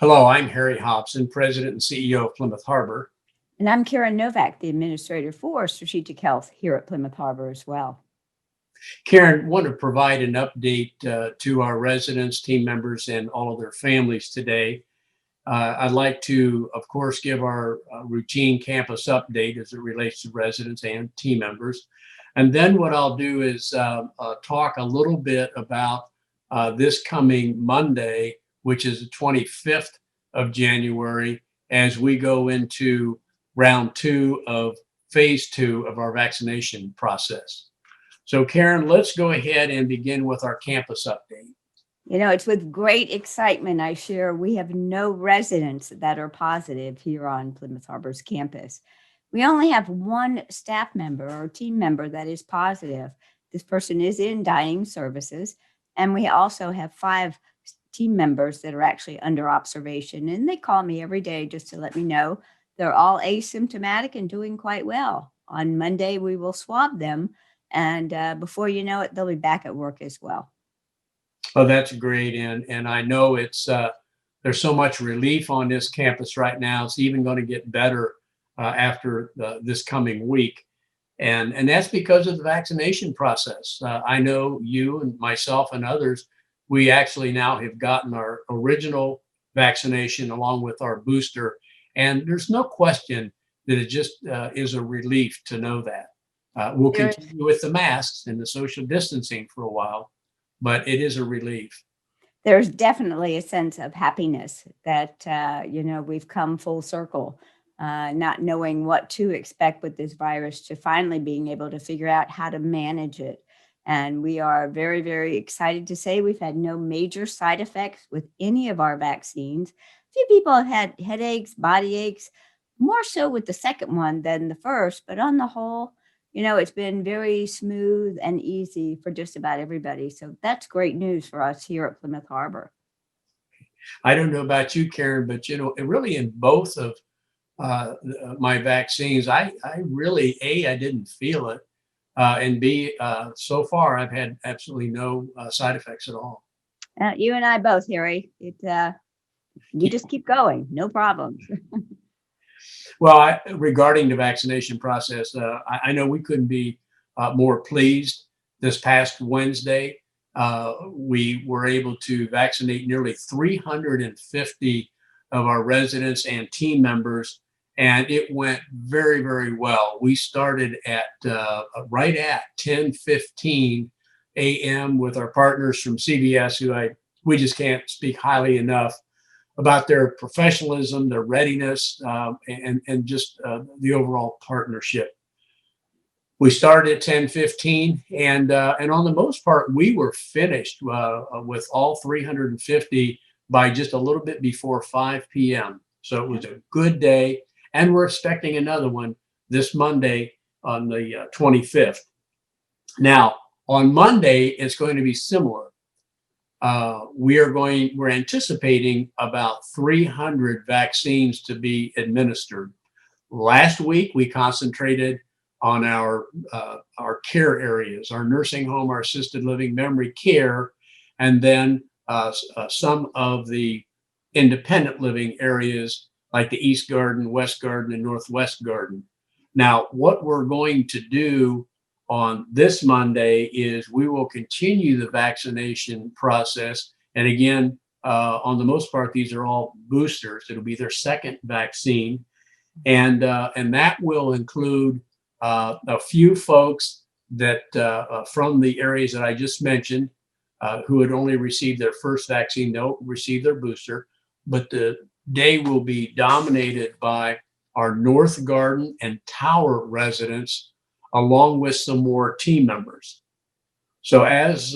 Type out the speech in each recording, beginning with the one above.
Hello, I'm Harry Hobson, President and CEO of Plymouth Harbor. And I'm Karen Novak, the Administrator for Strategic Health here at Plymouth Harbor as well. Karen, want to provide an update to our residents, team members, and all of their families today. I'd like to, of course, give our routine campus update as it relates to residents and team members. And then what I'll do is talk a little bit about this coming Monday, which is the 25th of January, as we go into round two of phase two of our vaccination process. So, Karen, let's go ahead and begin with our campus update. It's with great excitement I share we have no residents that are positive here on Plymouth Harbor's campus. We only have one staff member or team member that is positive. This person is in dining services. And we also have five team members that are actually under observation. And they call me every day just to let me know they're all asymptomatic and doing quite well. On Monday, we will swab them. And before you know it, they'll be back at work as well. Oh, that's great. And I know it's there's so much relief on this campus right now. It's even going to get better after this coming week. And that's because of the vaccination process. I know you and myself and others, we actually now have gotten our original vaccination along with our booster. And there's no question that it just is a relief to know that. We'll There continue with the masks and the social distancing for a while, but it is a relief. there's definitely a sense of happiness that we've come full circle, not knowing what to expect with this virus to finally being able to figure out how to manage it. And we are very, very excited to say we've had no major side effects with any of our vaccines. A few people have had headaches, body aches, more so with the second one than the first, but on the whole, it's been very smooth and easy for just about everybody. So that's great news for us here at Plymouth Harbor. I don't know about you, Karen, but really in both of my vaccines, I really, I didn't feel it. And B, so far, I've had absolutely no side effects at all. You and I both, Harry. You just keep going, no problems. Well, regarding the vaccination process, I know we couldn't be more pleased. This past Wednesday, we were able to vaccinate nearly 350 of our residents and team members, and it went very, very well. We started at right at 10:15 a.m. with our partners from CBS, we just can't speak highly enough about their professionalism, their readiness, and just the overall partnership. We started at 10:15, and on the most part, we were finished with all 350 by just a little bit before 5 p.m. So it was a good day, and we're expecting another one this Monday on the 25th. Now, on Monday, it's going to be similar. We're anticipating about 300 vaccines to be administered. Last week, we concentrated on our care areas, our nursing home, our assisted living, memory care, and then some of the independent living areas like the East Garden, West Garden, and Northwest Garden. Now, what we're going to do on this Monday is we will continue the vaccination process. And again, on the most part, these are all boosters. It'll be their second vaccine. And that will include a few folks that from the areas that I just mentioned who had only received their first vaccine, they'll receive their booster. But the day will be dominated by our North Garden and Tower residents, along with some more team members. So as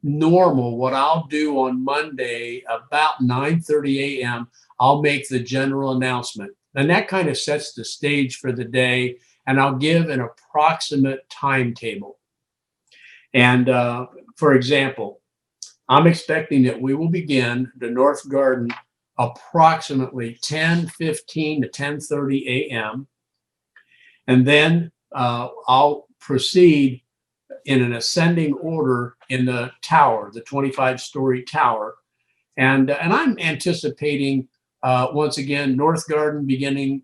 normal, what I'll do on Monday about 9:30 a.m., I'll make the general announcement. And that kind of sets the stage for the day. And I'll give an approximate timetable. And for example, I'm expecting that we will begin the North Garden approximately 10:15 to 10:30 a.m. And then I'll proceed in an ascending order in the tower, the 25-story tower. And I'm anticipating, once again, North Garden beginning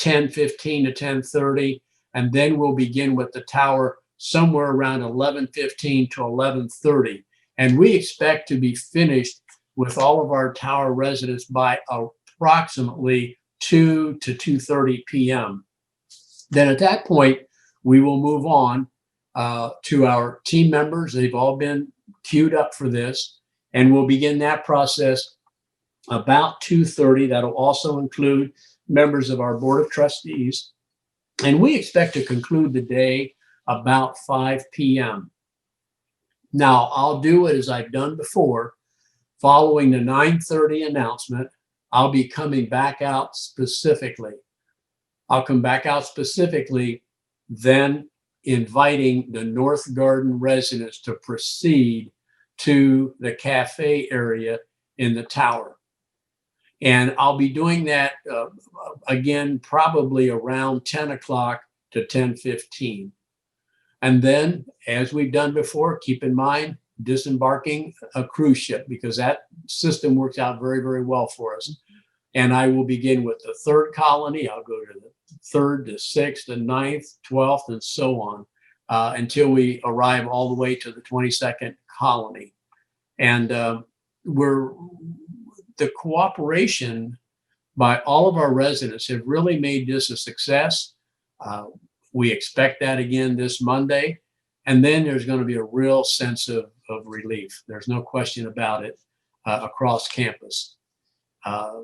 10:15 to 10:30, and then we'll begin with the tower somewhere around 11:15 to 11:30. And we expect to be finished with all of our tower residents by approximately 2 to 2:30 p.m. Then at that point, we will move on to our team members. They've all been queued up for this, and we'll begin that process about 2:30. That'll also include members of our Board of Trustees. And we expect to conclude the day about 5 p.m. Now, I'll do it as I've done before. Following the 9:30 announcement, I'll be coming back out specifically. I'll come back out specifically, then inviting the North Garden residents to proceed to the cafe area in the tower. And I'll be doing that again, probably around 10 o'clock to 10:15. And then, as we've done before, keep in mind disembarking a cruise ship, because that system works out very, very well for us. And I will begin with the third colony. I'll go to the third, the sixth, the ninth, 12th, and so on, until we arrive all the way to the 22nd colony. And the cooperation by all of our residents have really made this a success. We expect that again this Monday. And then there's going to be a real sense of relief. There's no question about it, across campus.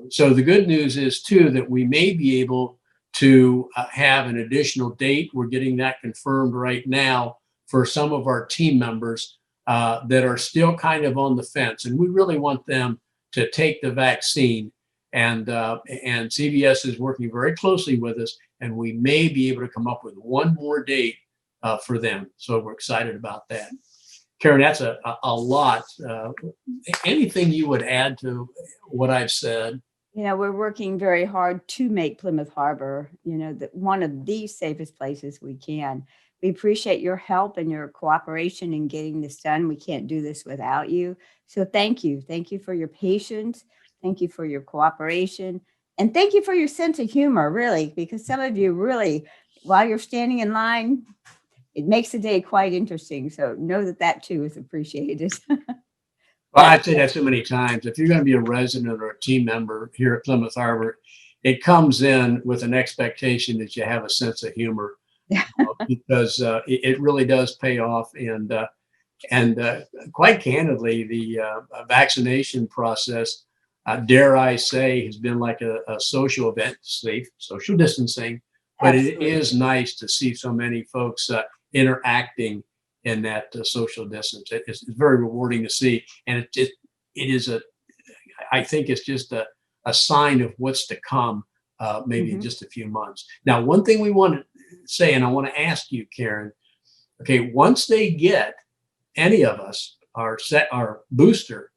So the good news is too, that we may be able to have an additional date. We're getting that confirmed right now for some of our team members that are still kind of on the fence. And we really want them to take the vaccine. And CVS is working very closely with us, and we may be able to come up with one more date for them. So we're excited about that. Karen, that's a lot. Anything you would add to what I've said? We're working very hard to make Plymouth Harbor, one of the safest places we can. We appreciate your help and your cooperation in getting this done. We can't do this without you. So thank you. Thank you for your patience. Thank you for your cooperation. And thank you for your sense of humor, really, because some of you really, while you're standing in line, it makes the day quite interesting. So know that too is appreciated. Well, I've said that so many times. If you're going to be a resident or a team member here at Plymouth Harbor, it comes in with an expectation that you have a sense of humor, because it really does pay off. And quite candidly, the vaccination process, dare I say, has been like a social event, safe, social distancing. But Absolutely. it is nice to see so many folks interacting in that social distance. It's very rewarding to see. And I think it's just a sign of what's to come, maybe in just a few months. Now, one thing we want to say, and I want to ask you, Karen, okay, once they get any of us our booster,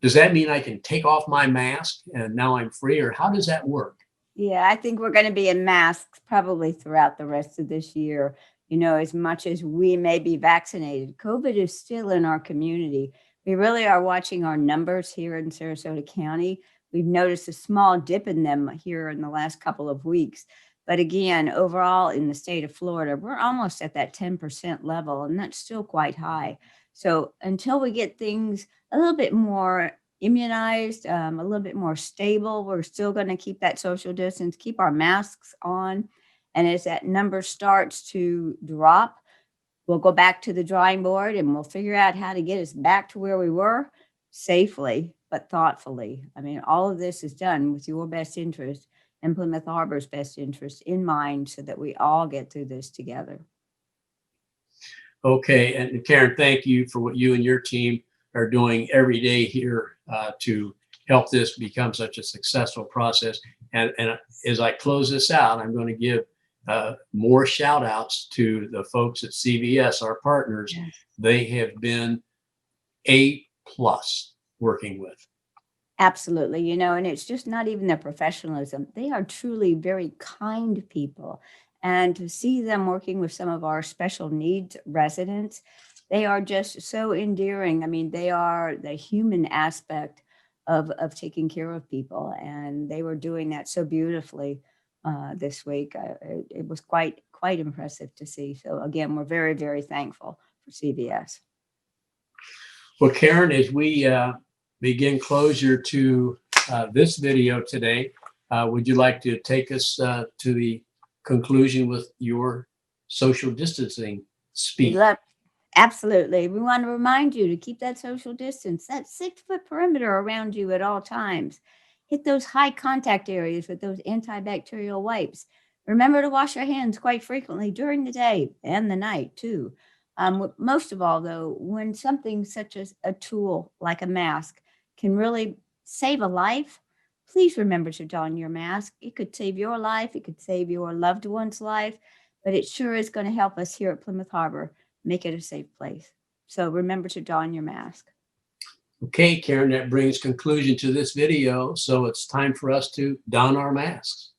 does that mean I can take off my mask and now I'm free, or how does that work? Yeah, I think we're going to be in masks probably throughout the rest of this year. As much as we may be vaccinated, COVID is still in our community. We really are watching our numbers here in Sarasota County. We've noticed a small dip in them here in the last couple of weeks. But again, overall in the state of Florida, we're almost at that 10% level, and that's still quite high. So until we get things a little bit more immunized, a little bit more stable, we're still going to keep that social distance, keep our masks on. And as that number starts to drop, we'll go back to the drawing board and we'll figure out how to get us back to where we were safely, but thoughtfully. I mean, all of this is done with your best interest and Plymouth Harbor's best interest in mind, so that we all get through this together. Okay, and Karen, thank you for what you and your team are doing every day here to help this become such a successful process. And as I close this out, I'm going to give more shout outs to the folks at CVS, our partners. Yes. They have been A+ working with. Absolutely. And it's just not even their professionalism. They are truly very kind people. And to see them working with some of our special needs residents, they are just so endearing. I mean, they are the human aspect of taking care of people. And they were doing that so beautifully this week. It was quite impressive to see. So again, we're very, very thankful for CVS. Well, Karen, as we begin closure to this video today, would you like to take us to the conclusion with your social distancing speech? Absolutely. We want to remind you to keep that social distance, that 6-foot perimeter around you at all times. Hit those high contact areas with those antibacterial wipes. Remember to wash your hands quite frequently during the day and the night too. Most of all, though, when something such as a tool like a mask can really save a life, please remember to don your mask. It could save your life, it could save your loved one's life, but it sure is going to help us here at Plymouth Harbor make it a safe place. So remember to don your mask. Okay, Karen, that brings conclusion to this video. So it's time for us to don our masks.